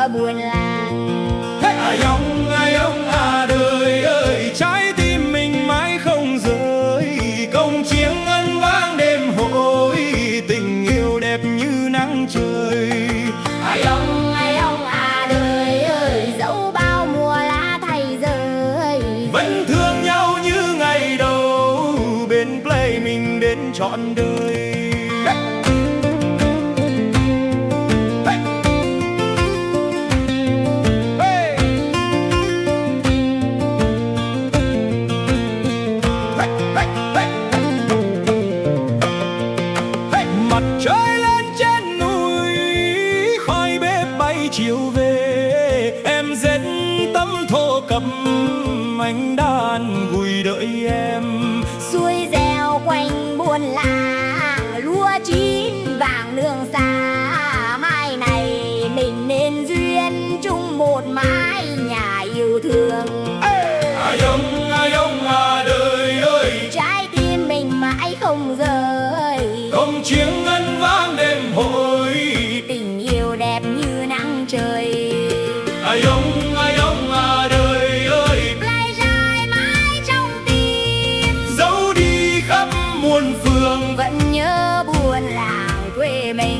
buồn làng. Ai ông à đời ơi, trái tim mình mãi không rời, công chiêng ngân vang đêm hội, tình yêu đẹp như nắng trời. Ai ông à đời ơi, dẫu bao mùa lá thay rơi, vẫn thương nhau như ngày đầu, bên play mình đến trọn đời. Mặt trời lên trên núi, khói bếp bay chiều về, em dệt tấm thổ cẩm, anh đàn gùi đợi em. xuôi reo quanh buôn làng, lúa chín vàng nương xa. Mai này mình nên duyên chung một mái nhà yêu thương. Ai ông à đời ơi, Trái tim mình mãi không rời, công chiêng ngân vang đêm hội, tình yêu đẹp như nắng trời. ai ông à đời ơi, Lai dài mãi trong tim, dẫu đi khắp muôn phương vẫn nhớ buồn làng quê mình.